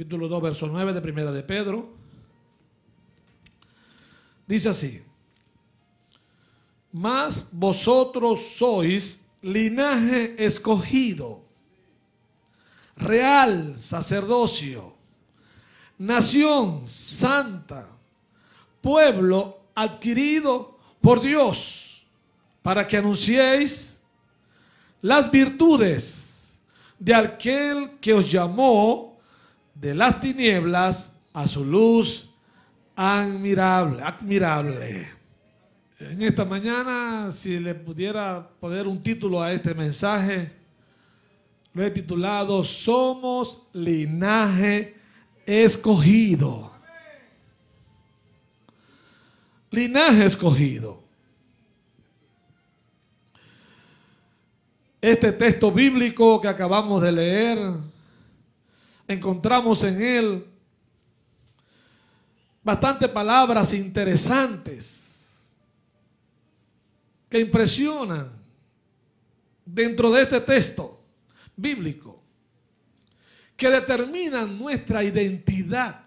capítulo 2, verso 9 de Primera de Pedro. Dice así: mas vosotros sois linaje escogido, real sacerdocio, nación santa, pueblo adquirido por Dios, para que anunciéis las virtudes de aquel que os llamó de las tinieblas a su luz admirable. En esta mañana, si le pudiera poner un título a este mensaje, lo he titulado Somos linaje escogido. Linaje escogido. Este texto bíblico que acabamos de leer, encontramos en él bastantes palabras interesantes que impresionan dentro de este texto bíblico, que determinan nuestra identidad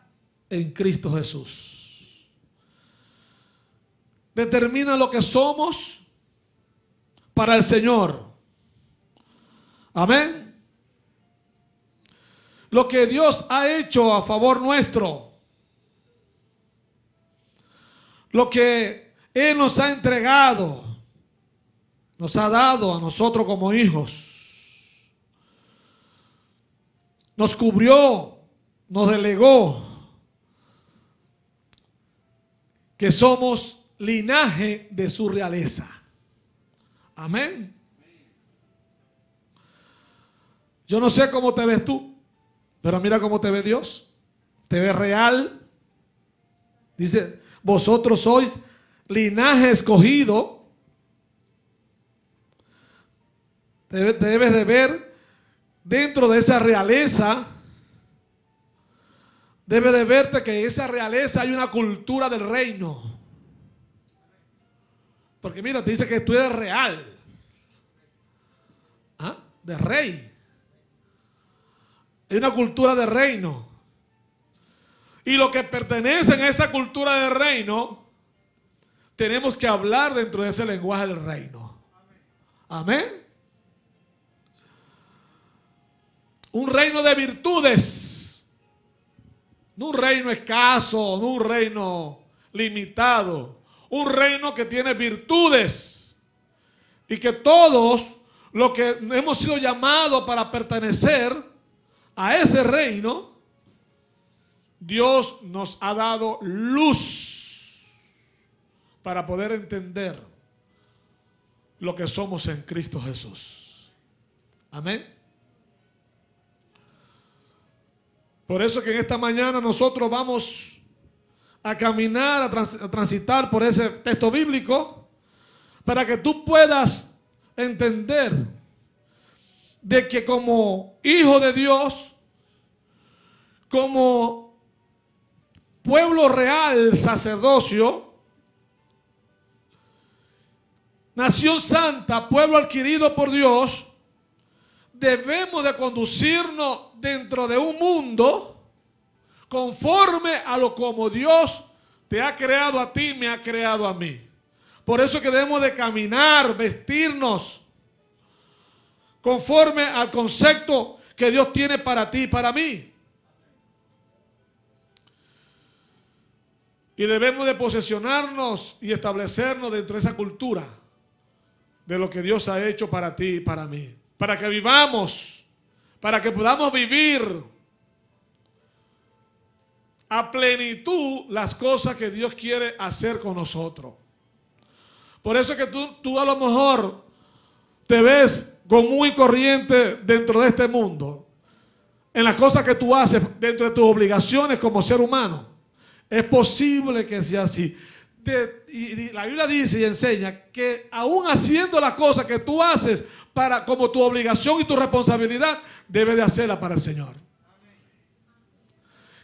en Cristo Jesús. Determina lo que somos para el Señor. Amén. Lo que Dios ha hecho a favor nuestro. Lo que Él nos ha entregado, nos ha dado a nosotros como hijos. Nos cubrió, nos delegó que somos linaje de su realeza. Amén. Yo no sé cómo te ves tú, pero mira cómo te ve Dios. Te ve real. Dice, vosotros sois linaje escogido. Te debes de ver dentro de esa realeza. Debes de verte que en esa realeza hay una cultura del reino. Porque mira, te dice que tú eres real. ¿Ah? De rey. Hay una cultura de reino. Y los que pertenecen a esa cultura de reino, tenemos que hablar dentro de ese lenguaje del reino. Amén. Un reino de virtudes. No un reino escaso, no un reino limitado. Un reino que tiene virtudes. Y que todos los que hemos sido llamados para pertenecer a ese reino, Dios nos ha dado luz para poder entender lo que somos en Cristo Jesús. Amén. Por eso que en esta mañana nosotros vamos a caminar, a transitar por ese texto bíblico, para que tú puedas entender de que como hijo de Dios, como pueblo real, sacerdocio, nación santa, pueblo adquirido por Dios, debemos de conducirnos dentro de un mundo conforme a lo como Dios te ha creado a ti, me ha creado a mí. Por eso que debemos de caminar, vestirnos conforme al concepto que Dios tiene para ti y para mí. Y debemos de posesionarnos y establecernos dentro de esa cultura de lo que Dios ha hecho para ti y para mí. Para que vivamos, para que podamos vivir a plenitud las cosas que Dios quiere hacer con nosotros. Por eso es que tú a lo mejor te ves común y corriente dentro de este mundo, en las cosas que tú haces, dentro de tus obligaciones como ser humano. Es posible que sea así. Y la Biblia dice y enseña que aún haciendo las cosas que tú haces como tu obligación y tu responsabilidad, debes de hacerla para el Señor.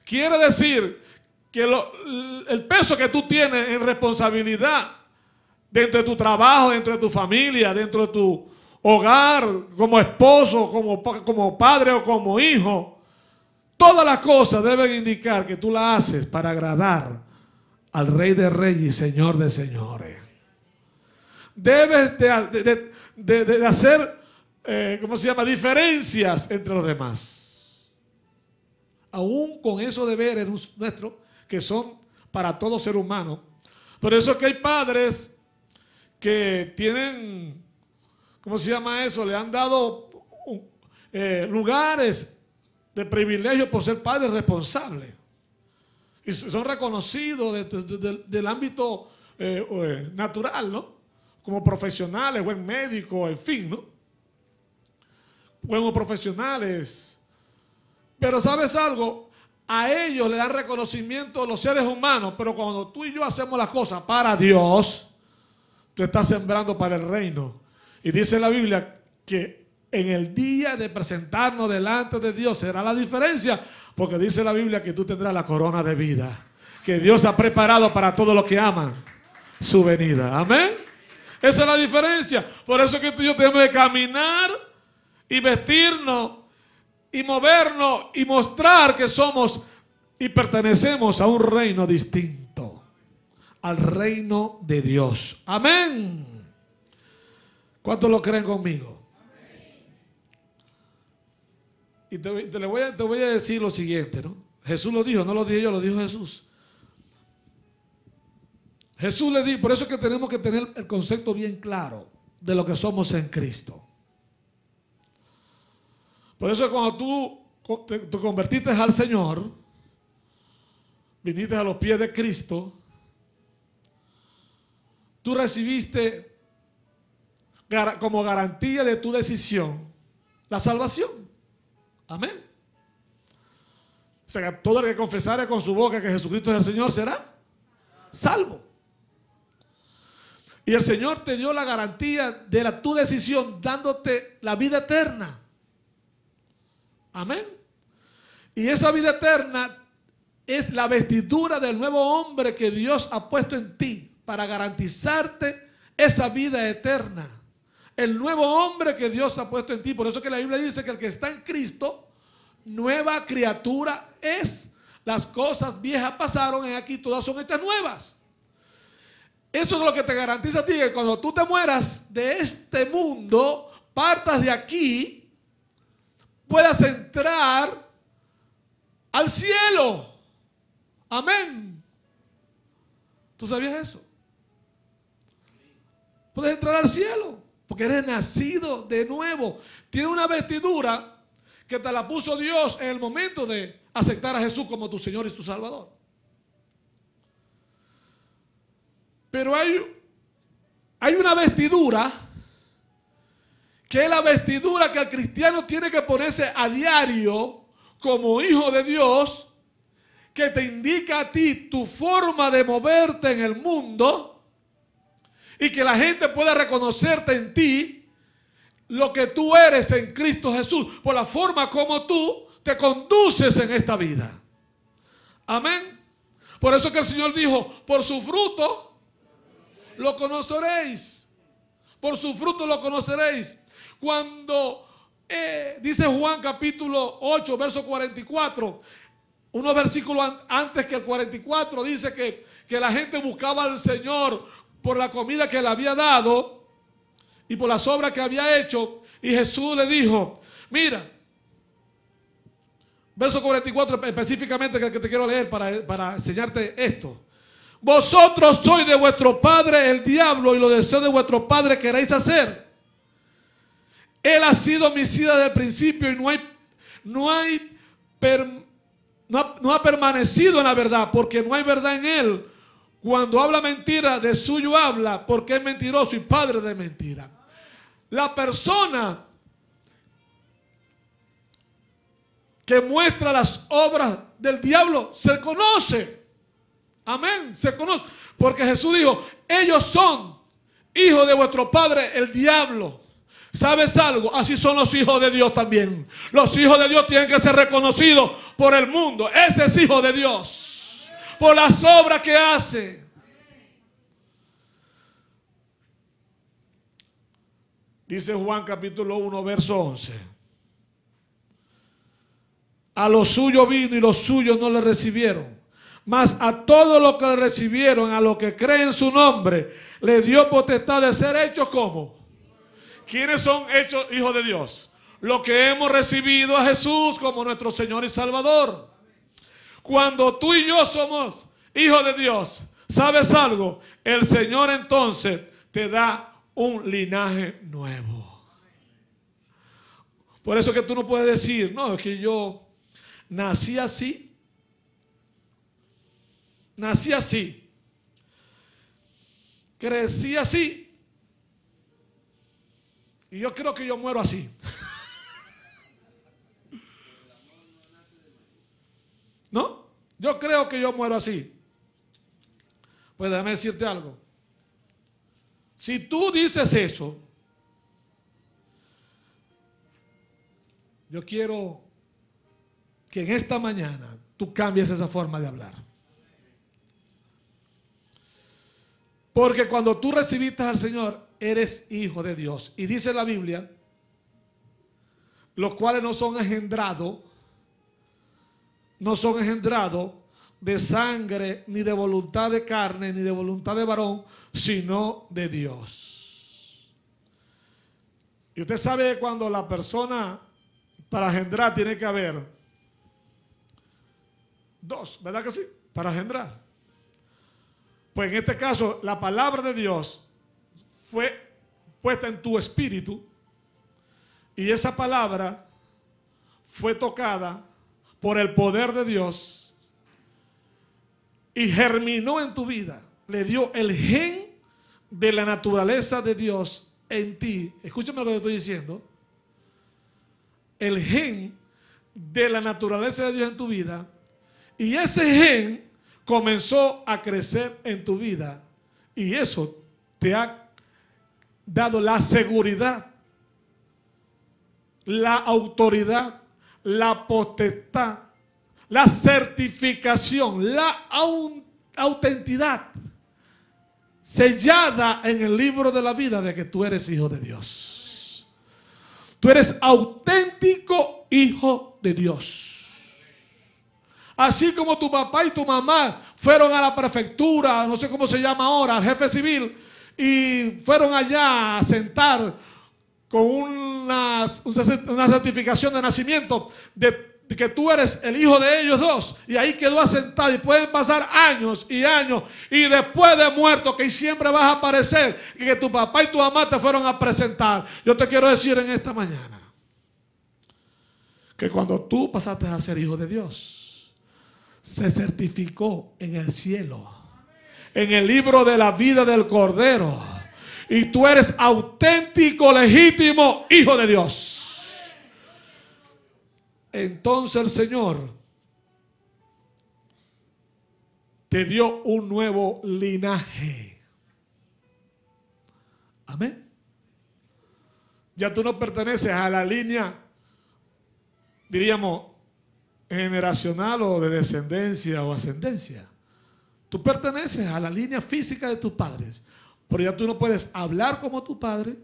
Quiere decir que el peso que tú tienes en responsabilidad dentro de tu trabajo, dentro de tu familia, dentro de tu hogar, como esposo, como padre o como hijo, Todas las cosas deben indicar que tú las haces para agradar al Rey de Reyes y Señor de Señores. Debes de hacer, ¿cómo se llama?, diferencias entre los demás. Aún con esos deberes nuestros que son para todo ser humano. Por eso es que hay padres que tienen, ¿cómo se llama eso?, le han dado lugares de privilegio por ser padres responsables. Y son reconocidos del ámbito natural, ¿no? Como profesionales, buen médico, en fin, ¿no? Buenos profesionales. Pero ¿sabes algo? A ellos le dan reconocimiento los seres humanos, pero cuando tú y yo hacemos las cosas para Dios, tú estás sembrando para el reino. Y dice la Biblia que en el día de presentarnos delante de Dios será la diferencia, porque dice la Biblia que tú tendrás la corona de vida que Dios ha preparado para todos los que aman su venida. Amén. Esa es la diferencia. Por eso es que tú y yo tenemos que caminar y vestirnos y movernos y mostrar que somos y pertenecemos a un reino distinto, al reino de Dios. Amén. ¿Cuántos lo creen conmigo? Y te voy a decir lo siguiente, ¿no? Jesús lo dijo, no lo dije yo, lo dijo Jesús. Jesús le dijo, por eso es que tenemos que tener el concepto bien claro de lo que somos en Cristo. Por eso cuando tú te convertiste al Señor, viniste a los pies de Cristo, tú recibiste como garantía de tu decisión la salvación. Amén. O sea, todo el que confesare con su boca que Jesucristo es el Señor será salvo. Y el Señor te dio la garantía de tu decisión, dándote la vida eterna. Amén. Y esa vida eterna es la vestidura del nuevo hombre que Dios ha puesto en ti para garantizarte esa vida eterna. El nuevo hombre que Dios ha puesto en ti. Por eso que la Biblia dice que el que está en Cristo, nueva criatura es. Las cosas viejas pasaron, y aquí todas son hechas nuevas. Eso es lo que te garantiza a ti, que cuando tú te mueras de este mundo, partas de aquí, puedas entrar al cielo. Amén. ¿Tú sabías eso? Puedes entrar al cielo porque eres nacido de nuevo. Tiene una vestidura que te la puso Dios en el momento de aceptar a Jesús como tu Señor y tu Salvador. Pero hay una vestidura que es la vestidura que el cristiano tiene que ponerse a diario como hijo de Dios, que te indica a ti tu forma de moverte en el mundo y que la gente pueda reconocerte en ti lo que tú eres en Cristo Jesús, por la forma como tú te conduces en esta vida. Amén. Por eso que el Señor dijo, por su fruto lo conoceréis. Por su fruto lo conoceréis. Cuando dice Juan capítulo 8, verso 44, unos versículos antes que el 44, dice que la gente buscaba al Señor por la comida que le había dado y por las obras que había hecho. Y Jesús le dijo, mira, verso 44 específicamente, que te quiero leer para enseñarte esto. Vosotros sois de vuestro padre el diablo, y los deseos de vuestro padre queréis hacer. Él ha sido homicida desde el principio y no ha permanecido en la verdad, porque no hay verdad en él. Cuando habla mentira, de suyo habla, porque es mentiroso y padre de mentira. La persona que muestra las obras del diablo se conoce. Amén, se conoce. Porque Jesús dijo, ellos son hijos de vuestro padre el diablo. ¿Sabes algo? Así son los hijos de Dios también. Los hijos de Dios tienen que ser reconocidos por el mundo. Ese es hijo de Dios por las obras que hace. Dice Juan capítulo 1, verso 11. A los suyos vino y los suyos no le recibieron. Mas a todos los que le recibieron, a los que creen en su nombre, le dio potestad de ser hechos como. ¿Quiénes son hechos hijos de Dios? Los que hemos recibido a Jesús como nuestro Señor y Salvador. Cuando tú y yo somos hijos de Dios, ¿sabes algo? El Señor entonces te da un linaje nuevo. Por eso que tú no puedes decir, no, es que yo nací así. Nací así. Crecí así. Y yo creo que yo muero así. ¿No? Yo creo que yo muero así. Pues déjame decirte algo. Si tú dices eso, yo quiero que en esta mañana tú cambies esa forma de hablar. Porque cuando tú recibiste al Señor, eres hijo de Dios. Y dice la Biblia, los cuales no son engendrados de sangre, ni de voluntad de carne, ni de voluntad de varón, sino de Dios. Y usted sabe que cuando la persona, para engendrar, tiene que haber dos, ¿verdad que sí? Para engendrar. Pues en este caso, la palabra de Dios fue puesta en tu espíritu y esa palabra fue tocada por el poder de Dios y germinó en tu vida. Le dio el gen de la naturaleza de Dios en ti. Escúchame lo que te estoy diciendo. El gen de la naturaleza de Dios en tu vida. Y ese gen comenzó a crecer en tu vida. Y eso te ha dado la seguridad, la autoridad, la potestad, la certificación, la autenticidad sellada en el libro de la vida de que tú eres hijo de Dios. Tú eres auténtico hijo de Dios. Así como tu papá y tu mamá fueron a la prefectura, no sé cómo se llama ahora, al jefe civil, y fueron allá a sentar con una certificación de nacimiento de que tú eres el hijo de ellos dos, y ahí quedó asentado, y pueden pasar años y años, y después de muerto que siempre vas a aparecer, y que tu papá y tu mamá te fueron a presentar. Yo te quiero decir en esta mañana que cuando tú pasaste a ser hijo de Dios, se certificó en el cielo, en el libro de la vida del Cordero, y tú eres auténtico, legítimo hijo de Dios. Entonces el Señor te dio un nuevo linaje. Amén. Ya tú no perteneces a la línea, diríamos, generacional o de descendencia o ascendencia. Tú perteneces a la línea física de tus padres, pero ya tú no puedes hablar como tu padre,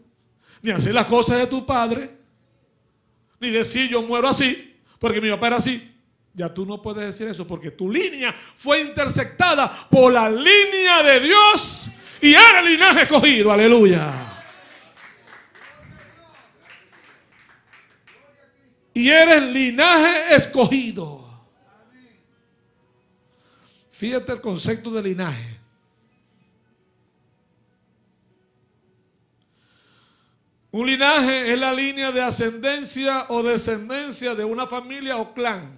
ni hacer las cosas de tu padre, ni decir yo muero así porque mi papá era así. Ya tú no puedes decir eso porque tu línea fue interceptada por la línea de Dios y era el linaje escogido. Aleluya. Y eres linaje escogido. Fíjate el concepto de linaje. Un linaje es la línea de ascendencia o descendencia de una familia o clan.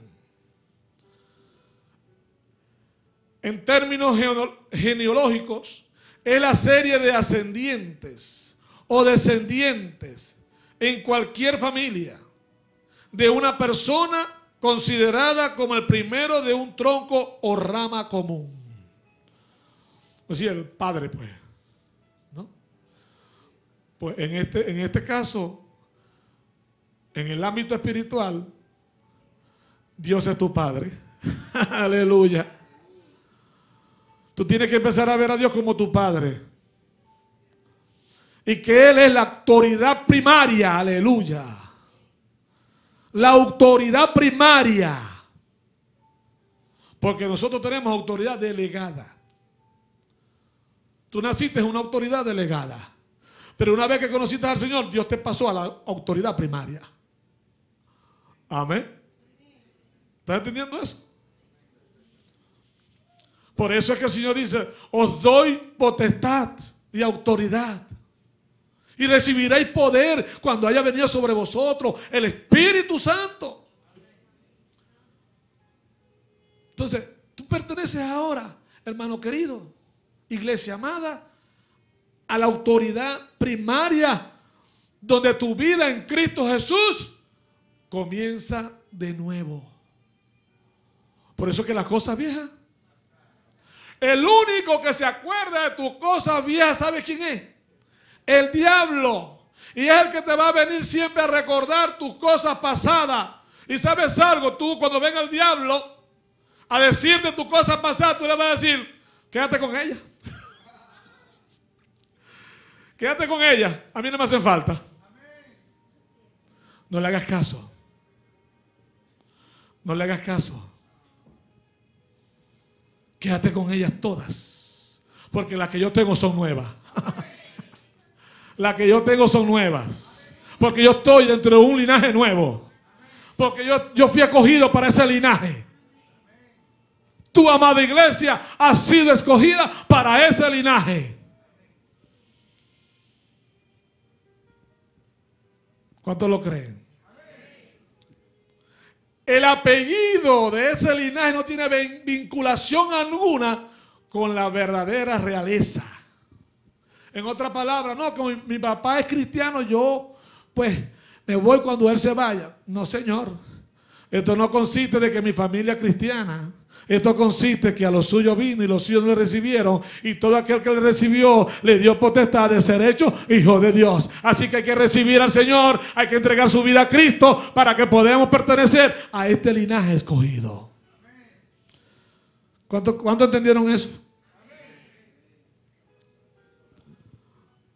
En términos genealógicos, es la serie de ascendientes o descendientes en cualquier familia de una persona considerada como el primero de un tronco o rama común. O sea, el padre, pues, ¿no? Pues en este caso, en el ámbito espiritual, Dios es tu padre. Aleluya. Tú tienes que empezar a ver a Dios como tu padre. Y que Él es la autoridad primaria. Aleluya. la autoridad primaria. Porque nosotros tenemos autoridad delegada. Tú naciste en una autoridad delegada. Pero una vez que conociste al Señor, Dios te pasó a la autoridad primaria. Amén. ¿Estás entendiendo eso? Por eso es que el Señor dice, os doy potestad y autoridad. Y recibiréis poder cuando haya venido sobre vosotros el Espíritu Santo. Entonces, tú perteneces ahora, hermano querido, iglesia amada, a la autoridad primaria, donde tu vida en Cristo Jesús comienza de nuevo. Por eso que las cosas viejas, el único que se acuerda de tus cosas viejas, ¿sabes quién es? El diablo. Y es el que te va a venir siempre a recordar tus cosas pasadas. Y sabes algo, tú cuando venga el diablo a decirte tus cosas pasadas, tú le vas a decir, quédate con ella. Quédate con ella, a mí no me hacen falta. No le hagas caso. No le hagas caso. Quédate con ellas todas. Porque las que yo tengo son nuevas. Las que yo tengo son nuevas. Porque yo estoy dentro de un linaje nuevo. Porque yo fui escogido para ese linaje. Tu amada iglesia ha sido escogida para ese linaje. ¿Cuántos lo creen? El apellido de ese linaje no tiene vinculación alguna con la verdadera realeza. En otras palabras, no, como mi papá es cristiano, yo pues me voy cuando él se vaya. No, señor. Esto no consiste de que mi familia es cristiana. Esto consiste que a los suyos vino y los suyos no le recibieron. Y todo aquel que le recibió le dio potestad de ser hecho hijo de Dios. Así que hay que recibir al Señor. Hay que entregar su vida a Cristo para que podamos pertenecer a este linaje escogido. ¿Cuánto entendieron eso?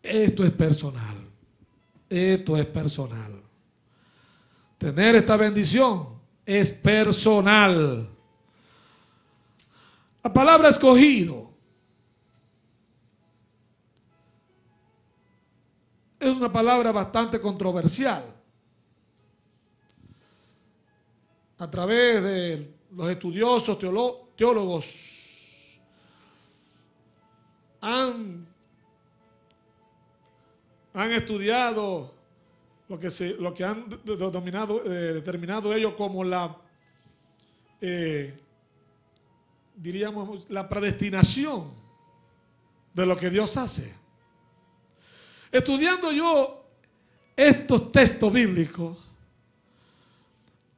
Esto es personal. Esto es personal. Tener esta bendición es personal. La palabra escogido es una palabra bastante controversial. A través de los estudiosos, teólogos, han estudiado lo que han determinado ellos como diríamos, la predestinación de lo que Dios hace. Estudiando yo estos textos bíblicos,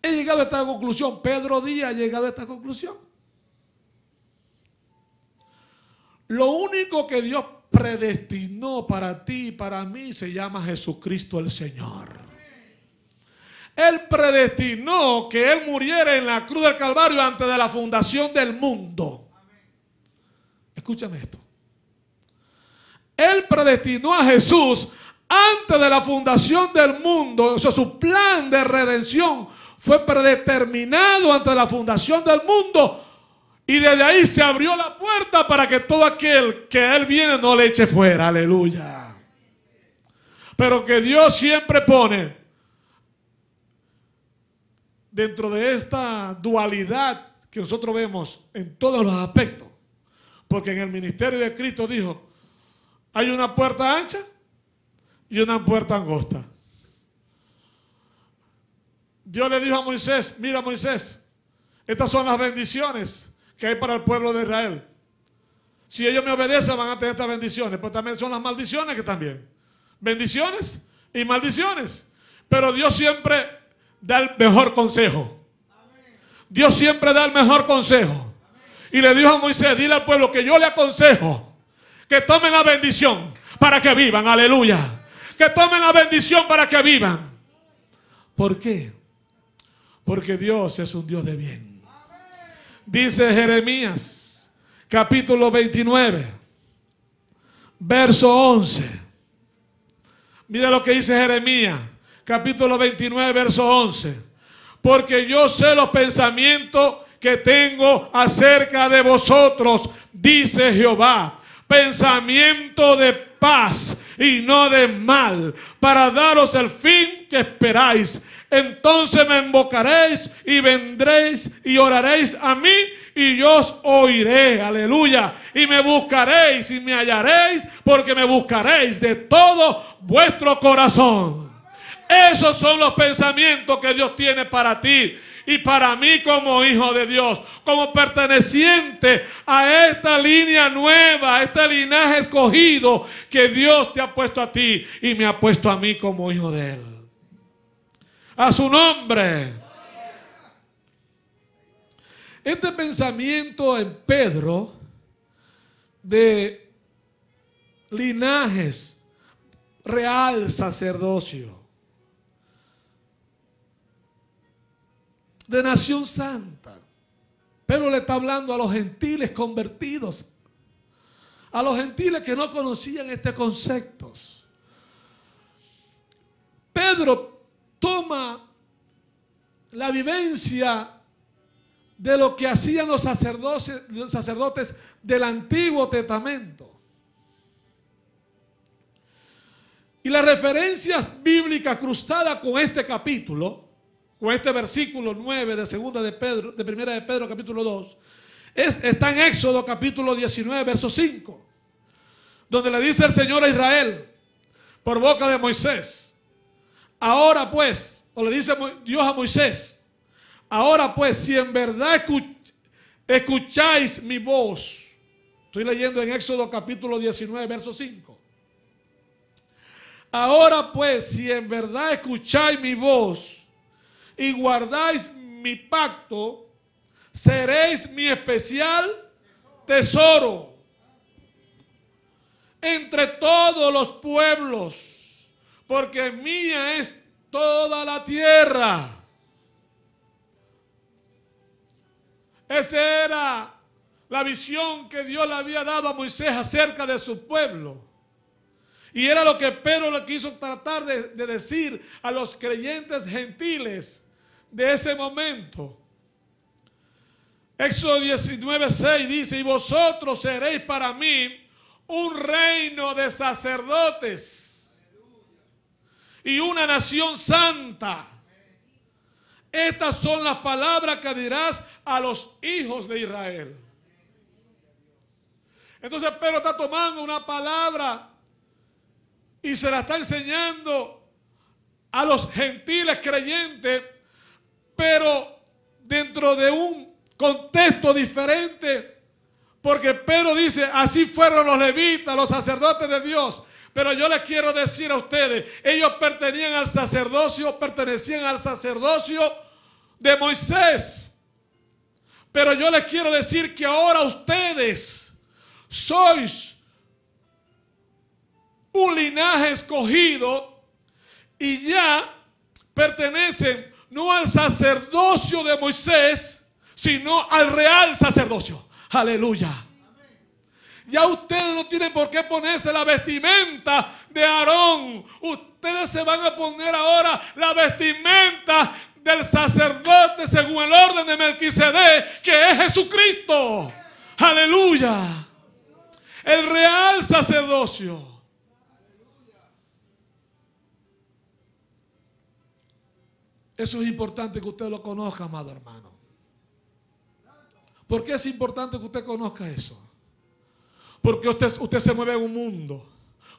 he llegado a esta conclusión. Pedro Díaz ha llegado a esta conclusión. Lo único que Dios predestinó para ti y para mí se llama Jesucristo el Señor. Él predestinó que Él muriera en la cruz del Calvario antes de la fundación del mundo. Escúchame esto. Él predestinó a Jesús antes de la fundación del mundo. O sea, su plan de redención fue predeterminado antes de la fundación del mundo. Y desde ahí se abrió la puerta para que todo aquel que a Él viene no le eche fuera. Aleluya. Pero que Dios siempre pone dentro de esta dualidad que nosotros vemos en todos los aspectos. Porque en el ministerio de Cristo dijo, hay una puerta ancha y una puerta angosta. Dios le dijo a Moisés, mira Moisés, estas son las bendiciones que hay para el pueblo de Israel. Si ellos me obedecen van a tener estas bendiciones, pero también son las maldiciones que también. Bendiciones y maldiciones. Pero Dios siempre da el mejor consejo. Dios siempre da el mejor consejo. Y le dijo a Moisés, dile al pueblo que yo le aconsejo que tomen la bendición para que vivan. Aleluya. Que tomen la bendición para que vivan. ¿Por qué? Porque Dios es un Dios de bien. Dice Jeremías capítulo 29 verso 11. Mira lo que dice Jeremías capítulo 29 verso 11. porque yo sé los pensamientos que tengo acerca de vosotros, dice Jehová, pensamiento de paz y no de mal, para daros el fin que esperáis. Entonces me invocaréis y vendréis y oraréis a mí y yo os oiré, aleluya, y me buscaréis y me hallaréis, porque me buscaréis de todo vuestro corazón. Esos son los pensamientos que Dios tiene para ti y para mí como hijo de Dios, como perteneciente a esta línea nueva, a este linaje escogido que Dios te ha puesto a ti y me ha puesto a mí como hijo de Él. A su nombre. Este pensamiento en Pedro de linajes, real sacerdocio, de nación santa. Pedro le está hablando a los gentiles convertidos, a los gentiles que no conocían estos conceptos. Pedro toma la vivencia de lo que hacían los sacerdotes del Antiguo Testamento. Y las referencias bíblicas cruzadas con este capítulo, con este versículo 9 de segunda de Pedro, de primera de Pedro capítulo 2, está en Éxodo capítulo 19 verso 5, donde le dice el Señor a Israel por boca de Moisés: ahora pues, o le dice Dios a Moisés, ahora pues, si en verdad escucháis mi voz. Estoy leyendo en Éxodo capítulo 19 verso 5. Ahora pues, si en verdad escucháis mi voz y guardáis mi pacto, seréis mi especial tesoro entre todos los pueblos, porque mía es toda la tierra. Esa era la visión que Dios le había dado a Moisés acerca de su pueblo. Y era lo que Pedro le quiso tratar de decir a los creyentes gentiles de ese momento. Éxodo 19:6 dice: y vosotros seréis para mí un reino de sacerdotes y una nación santa. Estas son las palabras que dirás a los hijos de Israel. Entonces Pedro está tomando una palabra y se la está enseñando a los gentiles creyentes, pero dentro de un contexto diferente, porque Pedro dice: así fueron los levitas, los sacerdotes de Dios. Pero yo les quiero decir a ustedes, ellos pertenecían al sacerdocio de Moisés. Pero yo les quiero decir que ahora ustedes sois un linaje escogido y ya pertenecen no al sacerdocio de Moisés, sino al real sacerdocio. Aleluya. Ya ustedes no tienen por qué ponerse la vestimenta de Aarón. Ustedes se van a poner ahora la vestimenta del sacerdote según el orden de Melquisedec, que es Jesucristo. Aleluya. El real sacerdocio. Eso es importante que usted lo conozca, amado hermano. ¿Por qué es importante que usted conozca eso? Porque usted se mueve en un mundo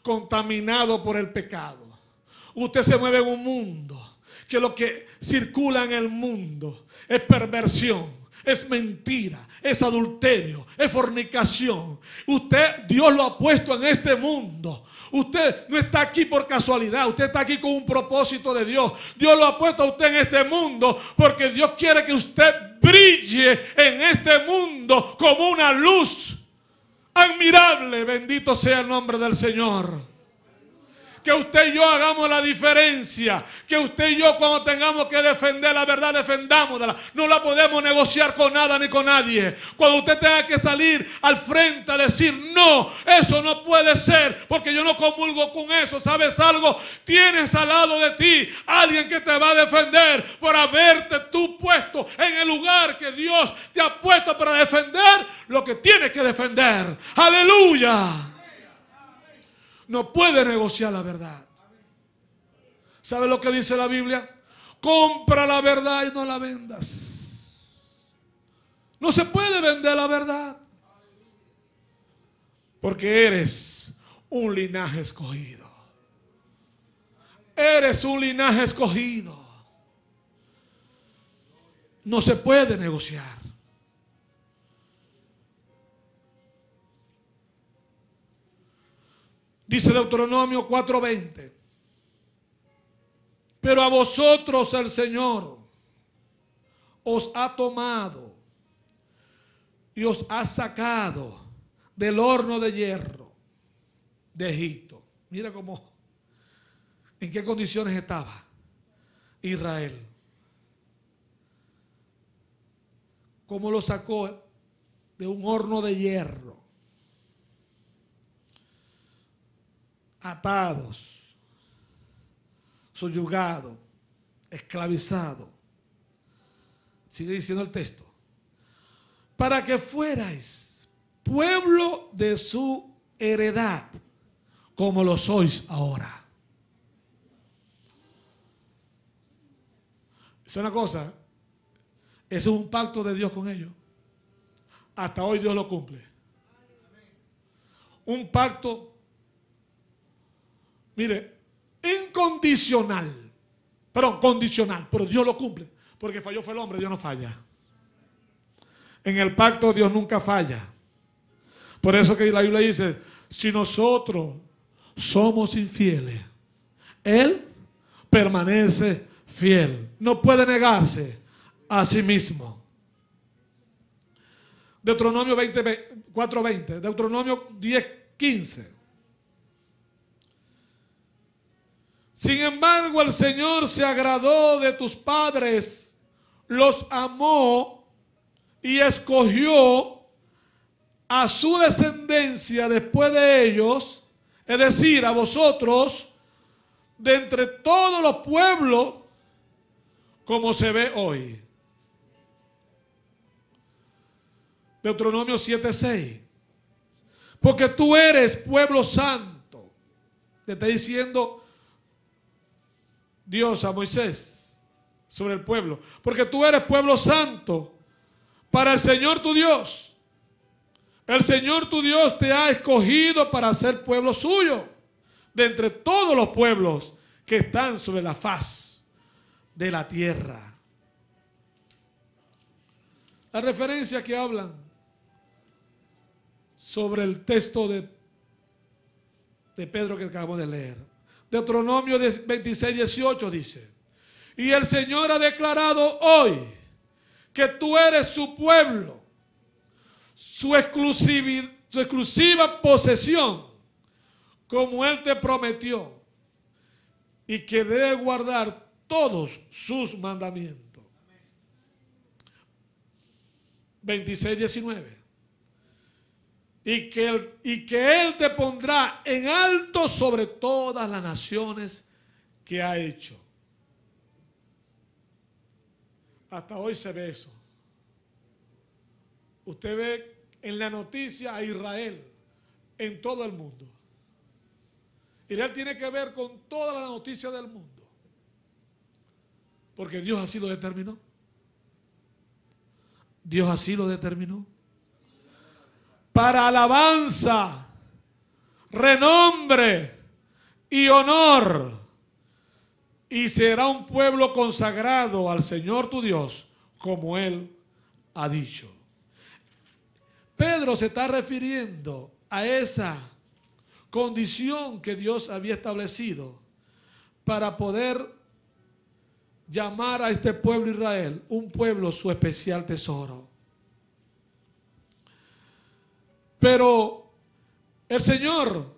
contaminado por el pecado. Usted se mueve en un mundo que lo que circula en el mundo es perversión, es mentira, es adulterio, es fornicación. Dios lo ha puesto en este mundo. Usted no está aquí por casualidad, usted está aquí con un propósito de Dios. Dios lo ha puesto a usted en este mundo porque Dios quiere que usted brille en este mundo como una luz admirable. Bendito sea el nombre del Señor. que usted y yo hagamos la diferencia, que usted y yo cuando tengamos que defender la verdad, defendámosla. No la podemos negociar con nada ni con nadie. Cuando usted tenga que salir al frente a decir, no, eso no puede ser, porque yo no comulgo con eso. ¿Sabes algo? Tienes al lado de ti alguien que te va a defender por haberte tú puesto en el lugar que Dios te ha puesto para defender lo que tienes que defender. ¡Aleluya! No puede negociar la verdad. ¿Sabe lo que dice la Biblia? Compra la verdad y no la vendas. No se puede vender la verdad. Porque eres un linaje escogido. Eres un linaje escogido. No se puede negociar. Dice Deuteronomio 4:20. Pero a vosotros el Señor os ha tomado y os ha sacado del horno de hierro de Egipto. Mira cómo, en qué condiciones estaba Israel. Cómo lo sacó de un horno de hierro. Atados, subyugados, esclavizados. Sigue diciendo el texto. Para que fuerais pueblo de su heredad, como lo sois ahora. Es una cosa, ese es un pacto de Dios con ellos. Hasta hoy Dios lo cumple. Un pacto, mire, incondicional. Perdón, condicional, pero Dios lo cumple. Porque falló fue el hombre, Dios no falla. En el pacto Dios nunca falla. Por eso que la Biblia dice, si nosotros somos infieles, Él permanece fiel. No puede negarse a sí mismo. Deuteronomio 4:20, Deuteronomio 10:15. Sin embargo, el Señor se agradó de tus padres, los amó y escogió a su descendencia después de ellos, es decir, a vosotros, de entre todos los pueblos, como se ve hoy. Deuteronomio 7:6. Porque tú eres pueblo santo. Le está diciendo Dios a Moisés sobre el pueblo. Porque tú eres pueblo santo para el Señor tu Dios. El Señor tu Dios te ha escogido para ser pueblo suyo de entre todos los pueblos que están sobre la faz de la tierra. Las referencias que hablan sobre el texto de Pedro que acabamos de leer. Deuteronomio 26:18 dice: y el Señor ha declarado hoy que tú eres su pueblo, su exclusiva posesión, como Él te prometió, y que debe guardar todos sus mandamientos. 26:19. Y que Él te pondrá en alto sobre todas las naciones que ha hecho. Hasta hoy se ve eso. Usted ve en la noticia a Israel en todo el mundo. Israel tiene que ver con toda la noticia del mundo. Porque Dios así lo determinó. Dios así lo determinó. Para alabanza, renombre y honor. Y será un pueblo consagrado al Señor tu Dios, como Él ha dicho. Pedro se está refiriendo a esa condición que Dios había establecido para poder llamar a este pueblo Israel un pueblo su especial tesoro. Pero el Señor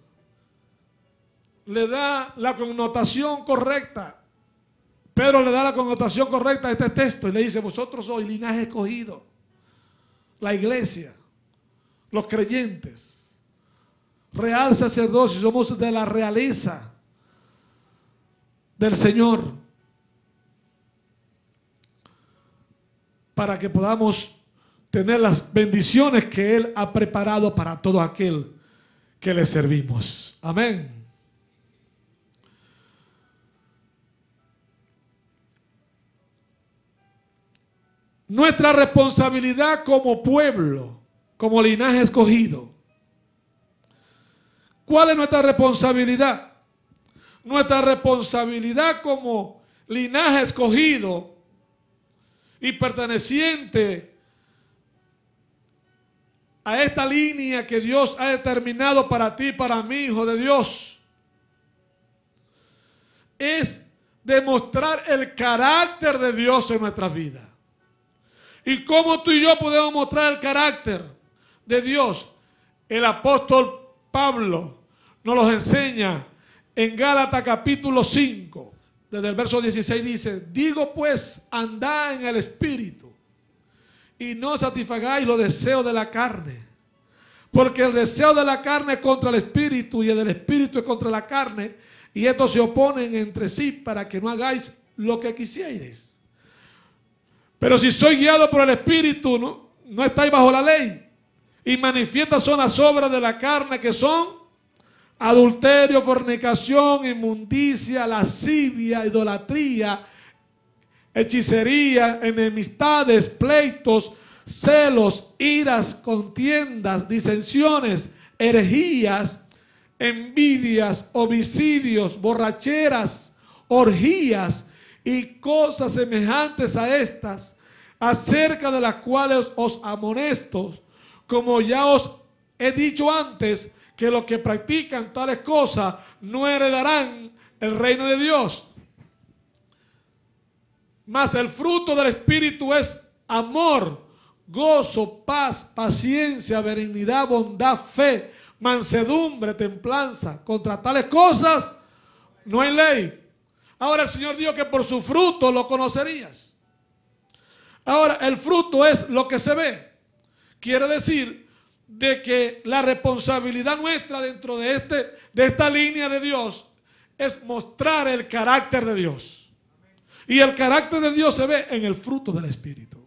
le da la connotación correcta. Pedro le da la connotación correcta a este texto y le dice: vosotros sois linaje escogido, la iglesia, los creyentes, real sacerdocio, somos de la realeza del Señor, para que podamos tener las bendiciones que Él ha preparado para todo aquel que le servimos. Amén. Nuestra responsabilidad como pueblo, como linaje escogido. ¿Cuál es nuestra responsabilidad? Nuestra responsabilidad como linaje escogido y perteneciente a esta línea que Dios ha determinado para ti, para mí, hijo de Dios, es demostrar el carácter de Dios en nuestras vidas. ¿Y cómo tú y yo podemos mostrar el carácter de Dios? El apóstol Pablo nos los enseña en Gálatas capítulo 5, desde el verso 16 dice: digo pues, andad en el Espíritu y no satisfagáis los deseos de la carne, porque el deseo de la carne es contra el Espíritu y el del Espíritu es contra la carne, y estos se oponen entre sí para que no hagáis lo que quisierais. Pero si sois guiados por el Espíritu, no estáis bajo la ley. Y manifiestas son las obras de la carne, que son adulterio, fornicación, inmundicia, lascivia, idolatría, hechicería, enemistades, pleitos, celos, iras, contiendas, disensiones, herejías, envidias, homicidios, borracheras, orgías y cosas semejantes a estas, acerca de las cuales os amonesto, como ya os he dicho antes, que los que practican tales cosas no heredarán el reino de Dios. Mas el fruto del Espíritu es amor, gozo, paz, paciencia, benignidad, bondad, fe, mansedumbre, templanza. Contra tales cosas no hay ley. Ahora el Señor dijo que por su fruto lo conocerías. Ahora el fruto es lo que se ve. Quiere decir de que la responsabilidad nuestra dentro de esta línea de Dios es mostrar el carácter de Dios. Y el carácter de Dios se ve en el fruto del Espíritu.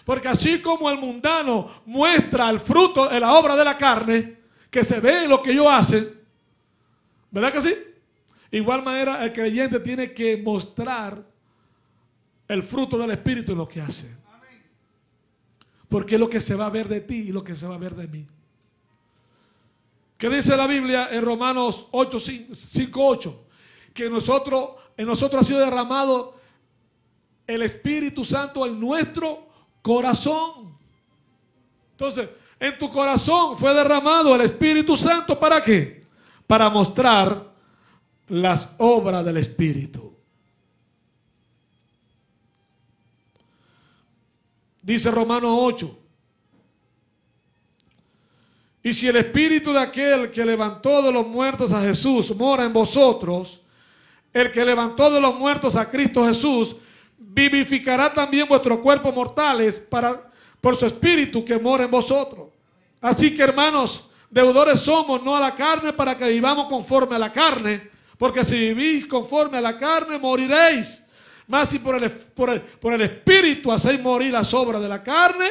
Porque así como el mundano muestra el fruto de la obra de la carne, que se ve en lo que ellos hacen, ¿verdad que sí? Igual manera el creyente tiene que mostrar el fruto del Espíritu en lo que hace. Porque es lo que se va a ver de ti y lo que se va a ver de mí. ¿Qué dice la Biblia en Romanos 5:8? Que en nosotros ha sido derramado el Espíritu Santo en nuestro corazón. Entonces, en tu corazón fue derramado el Espíritu Santo, ¿para qué? Para mostrar las obras del Espíritu. Dice Romanos 8: y si el Espíritu de aquel que levantó de los muertos a Jesús mora en vosotros, el que levantó de los muertos a Cristo Jesús vivificará también vuestros cuerpos mortales por su Espíritu que mora en vosotros. Así que, hermanos, deudores somos, no a la carne, para que vivamos conforme a la carne, porque si vivís conforme a la carne moriréis. Mas si por el Espíritu hacéis morir las obras de la carne,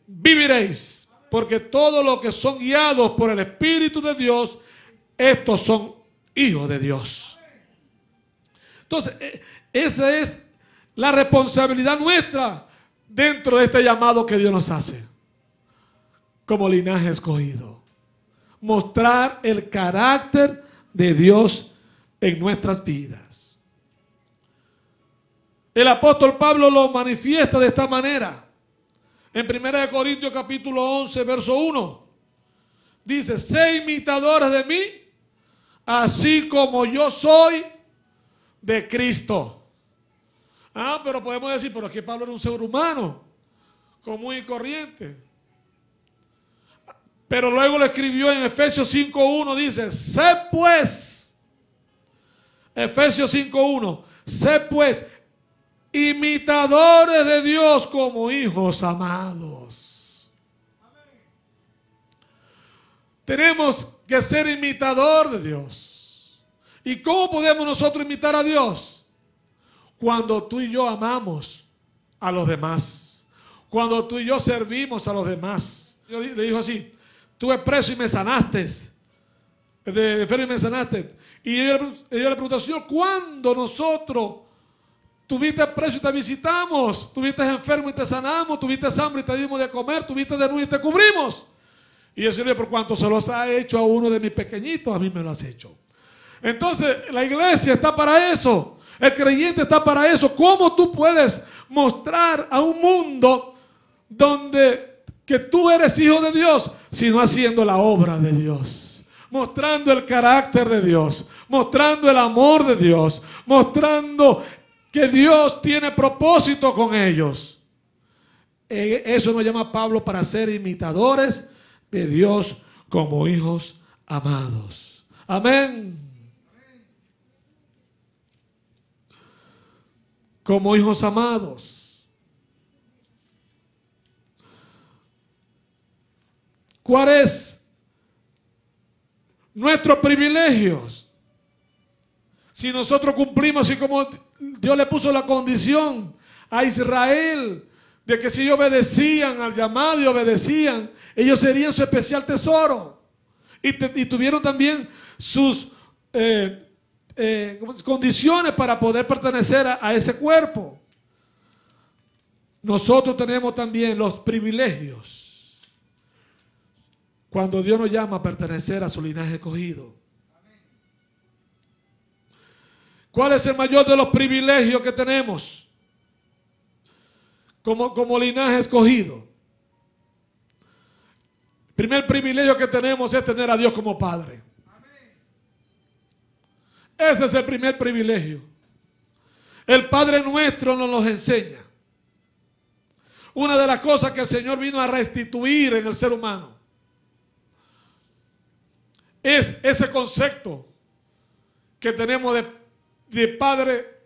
viviréis. Porque todos los que son guiados por el Espíritu de Dios, estos son hijos de Dios. Entonces, esa es la responsabilidad nuestra dentro de este llamado que Dios nos hace como linaje escogido. Mostrar el carácter de Dios en nuestras vidas. El apóstol Pablo lo manifiesta de esta manera. En 1 Corintios capítulo 11, verso 1. Dice: sé imitadores de mí, así como yo soy de Cristo. Pero podemos decir, pero es que Pablo era un ser humano común y corriente. Pero luego lo escribió en Efesios 5:1, dice, sé pues, Efesios 5:1, sé pues imitadores de Dios como hijos amados. Tenemos que ser imitador de Dios. ¿Y cómo podemos nosotros imitar a Dios? Cuando tú y yo amamos a los demás. Cuando tú y yo servimos a los demás. Yo le dijo así, tuve preso y me sanaste. De enfermo y me sanaste. Y ella le preguntó, Señor, ¿cuándo nosotros tuviste preso y te visitamos? ¿Tuviste enfermo y te sanamos? ¿Tuviste hambre y te dimos de comer? ¿Tuviste desnudo y te cubrimos? Y el Señor le dijo, por cuanto se los ha hecho a uno de mis pequeñitos, a mí me lo has hecho. Entonces la iglesia está para eso. El creyente está para eso. ¿Cómo tú puedes mostrar a un mundo donde que tú eres hijo de Dios, sino haciendo la obra de Dios? Mostrando el carácter de Dios, mostrando el amor de Dios, mostrando que Dios tiene propósito con ellos. Eso nos llama Pablo para ser imitadores de Dios como hijos amados. Amén. Como hijos amados. ¿Cuál es nuestros privilegios? Si nosotros cumplimos, así como Dios le puso la condición a Israel, de que si obedecían al llamado y obedecían, ellos serían su especial tesoro. Y tuvieron también sus condiciones para poder pertenecer a ese cuerpo. Nosotros tenemos también los privilegios cuando Dios nos llama a pertenecer a su linaje escogido. ¿Cuál es el mayor de los privilegios que tenemos como linaje escogido? El primer privilegio que tenemos es tener a Dios como Padre. Ese es el primer privilegio. El Padre nuestro nos los enseña. Una de las cosas que el Señor vino a restituir en el ser humano es ese concepto que tenemos de Padre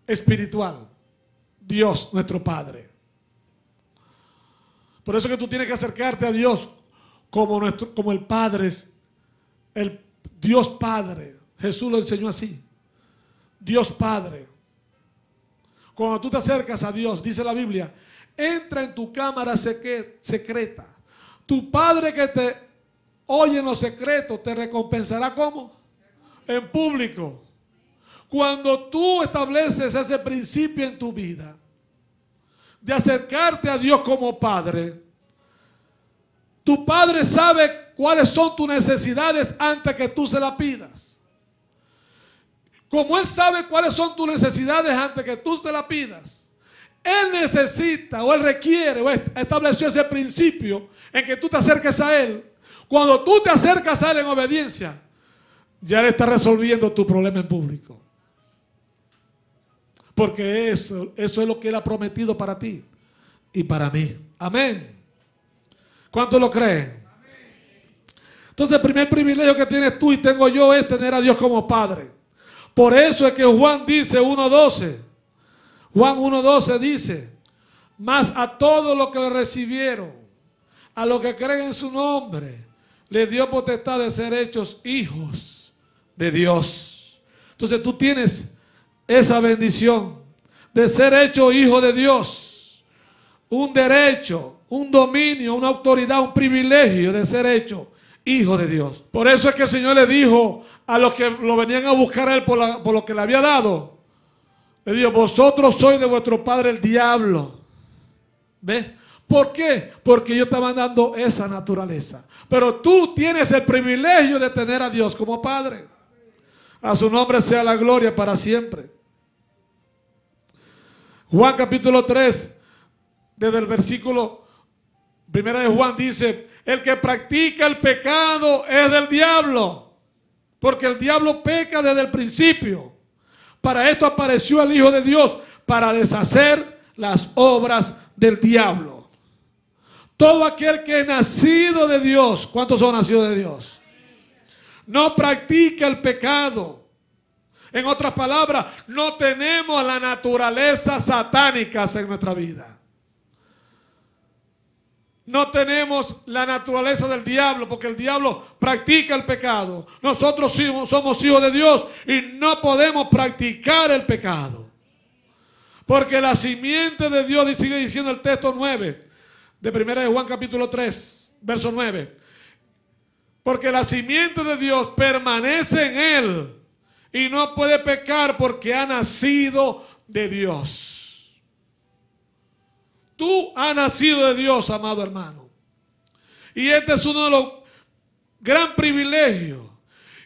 espiritual. Dios, nuestro Padre. Por eso que tú tienes que acercarte a Dios como el Padre, el Dios Padre. Jesús lo enseñó así. Dios Padre. Cuando tú te acercas a Dios, dice la Biblia, entra en tu cámara secreta. Tu Padre que te oye en lo secreto te recompensará ¿cómo? En público. Cuando tú estableces ese principio en tu vida de acercarte a Dios como Padre, tu Padre sabe cuáles son tus necesidades antes que tú se las pidas. Como Él sabe cuáles son tus necesidades antes que tú se las pidas, Él necesita o Él requiere o estableció ese principio en que tú te acerques a Él. Cuando tú te acercas a Él en obediencia, ya Él está resolviendo tu problema en público. Porque eso es lo que Él ha prometido para ti y para mí. Amén. ¿Cuántos lo creen? Entonces el primer privilegio que tienes tú y tengo yo es tener a Dios como Padre. Por eso es que Juan dice 1:12. Juan 1:12 dice, mas a todos los que le recibieron, a los que creen en su nombre, les dio potestad de ser hechos hijos de Dios. Entonces tú tienes esa bendición de ser hecho hijo de Dios. Un derecho, un dominio, una autoridad, un privilegio de ser hecho hijo de Dios. Por eso es que el Señor le dijo a los que lo venían a buscar a Él por lo que le había dado. Le dijo, vosotros sois de vuestro padre el diablo. ¿Ves? ¿Por qué? Porque ellos estaban dando esa naturaleza. Pero tú tienes el privilegio de tener a Dios como Padre. A su nombre sea la gloria para siempre. Juan capítulo 3, desde el versículo 1 de Juan dice, el que practica el pecado es del diablo, porque el diablo peca desde el principio. Para esto apareció el Hijo de Dios, para deshacer las obras del diablo. Todo aquel que es nacido de Dios. ¿Cuántos son nacidos de Dios? No practica el pecado. En otras palabras, no tenemos la naturaleza satánica en nuestra vida. No tenemos la naturaleza del diablo, porque el diablo practica el pecado. Nosotros somos hijos de Dios y no podemos practicar el pecado. Porque la simiente de Dios, y sigue diciendo el texto 9 de 1 de Juan capítulo 3, verso 9. Porque la simiente de Dios permanece en él y no puede pecar porque ha nacido de Dios. Tú has nacido de Dios, amado hermano. Y este es uno de los gran privilegios.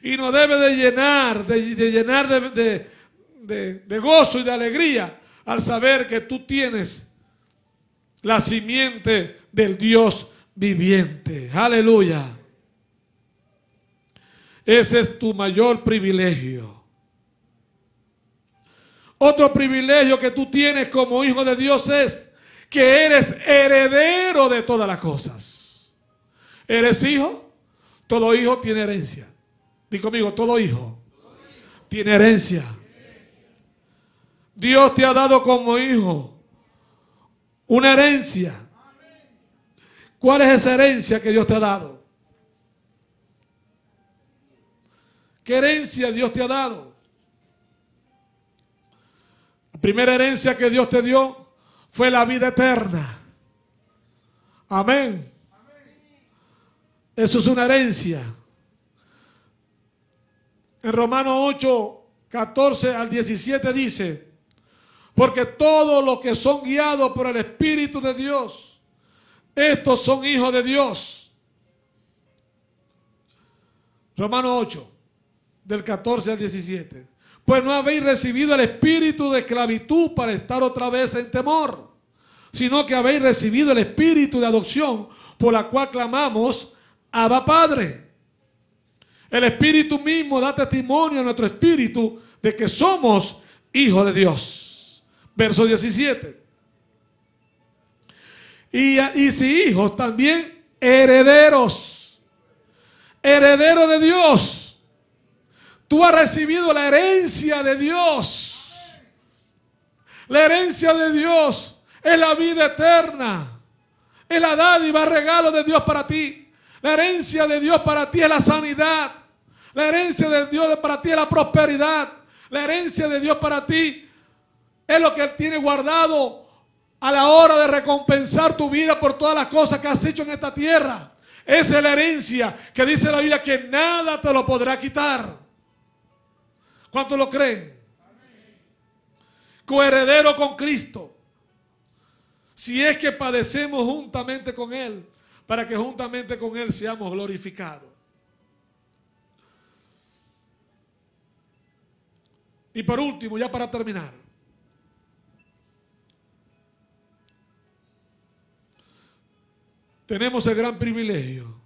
Y nos debe de llenar, de gozo y de alegría al saber que tú tienes la simiente del Dios viviente. Aleluya. Ese es tu mayor privilegio. Otro privilegio que tú tienes como hijo de Dios es que eres heredero de todas las cosas. ¿Eres hijo? Todo hijo tiene herencia. Di conmigo, todo hijo tiene herencia. Dios te ha dado como hijo una herencia. ¿Cuál es esa herencia que Dios te ha dado? ¿Qué herencia Dios te ha dado? La primera herencia que Dios te dio fue la vida eterna. Amén. Eso es una herencia. En Romanos 8, 14 al 17 dice: porque todos los que son guiados por el Espíritu de Dios, estos son hijos de Dios. Romanos 8, del 14 al 17. Pues no habéis recibido el espíritu de esclavitud para estar otra vez en temor, sino que habéis recibido el espíritu de adopción, por la cual clamamos, Abba Padre. El Espíritu mismo da testimonio a nuestro espíritu de que somos hijos de Dios. Verso 17. Y si hijos, también herederos. Herederos de Dios. Tú has recibido la herencia de Dios. La herencia de Dios es la vida eterna. Es la dádiva, el regalo de Dios para ti. La herencia de Dios para ti es la sanidad. La herencia de Dios para ti es la prosperidad. La herencia de Dios para ti es lo que Él tiene guardado a la hora de recompensar tu vida por todas las cosas que has hecho en esta tierra. Esa es la herencia que dice la Biblia que nada te lo podrá quitar. ¿Cuántos lo creen? Coheredero con Cristo. Si es que padecemos juntamente con Él, para que juntamente con Él seamos glorificados. Y por último, ya para terminar, tenemos el gran privilegio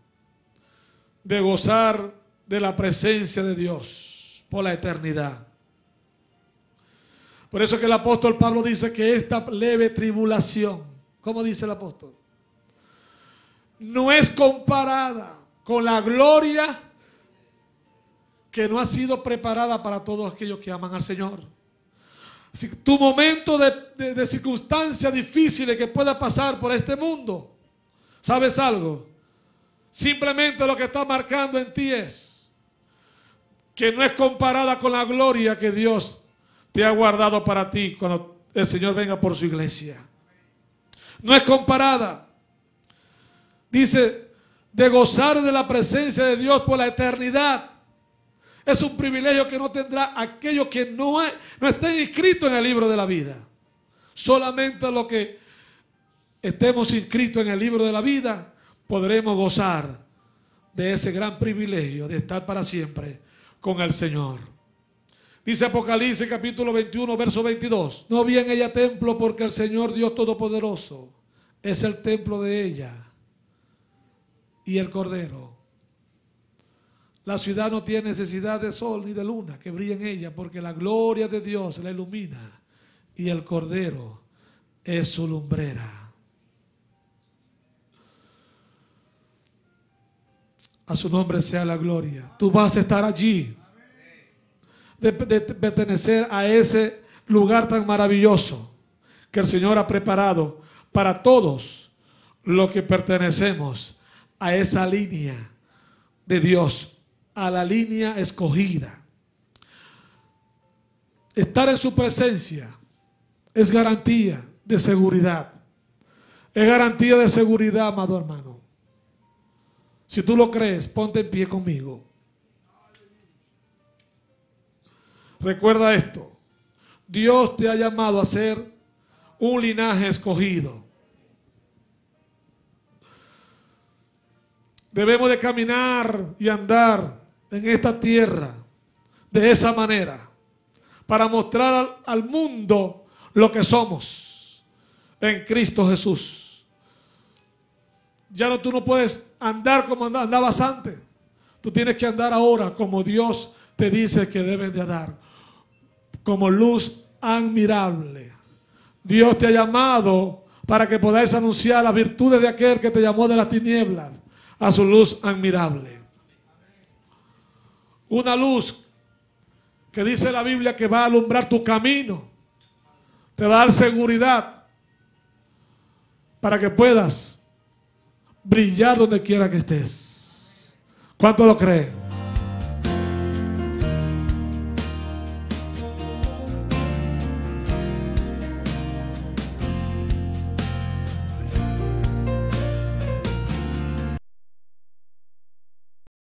de gozar de la presencia de Dios por la eternidad. Por eso que el apóstol Pablo dice que esta leve tribulación, ¿cómo dice el apóstol? No es comparada con la gloria que no ha sido preparada para todos aquellos que aman al Señor. Si tu momento de circunstancias difíciles que pueda pasar por este mundo, ¿sabes algo? Simplemente lo que está marcando en ti es que no es comparada con la gloria que Dios te ha guardado para ti cuando el Señor venga por su iglesia. No es comparada. Dice, de gozar de la presencia de Dios por la eternidad. Es un privilegio que no tendrá aquellos que no estén inscritos en el libro de la vida. Solamente los que estemos inscritos en el libro de la vida podremos gozar de ese gran privilegio de estar para siempre con el Señor. Dice Apocalipsis capítulo 21, verso 22. No vi en ella templo, porque el Señor Dios Todopoderoso es el templo de ella y el Cordero. La ciudad no tiene necesidad de sol ni de luna que brille en ella, porque la gloria de Dios la ilumina y el Cordero es su lumbrera. A su nombre sea la gloria. Tú vas a estar allí. De pertenecer a ese lugar tan maravilloso que el Señor ha preparado para todos los que pertenecemos a esa línea de Dios, a la línea escogida. Estar en su presencia es garantía de seguridad. Es garantía de seguridad, amado hermano. Si tú lo crees, ponte en pie conmigo. Recuerda esto. Dios te ha llamado a ser un linaje escogido. Debemos de caminar y andar en esta tierra de esa manera para mostrar al mundo lo que somos en Cristo Jesús. Ya no, tú no puedes andar como andabas antes. Tú tienes que andar ahora como Dios te dice que debes de andar, como luz admirable. Dios te ha llamado para que podáis anunciar las virtudes de aquel que te llamó de las tinieblas a su luz admirable. Una luz que dice la Biblia que va a alumbrar tu camino, te va a dar seguridad para que puedas brillar donde quiera que estés. ¿Cuánto lo creen?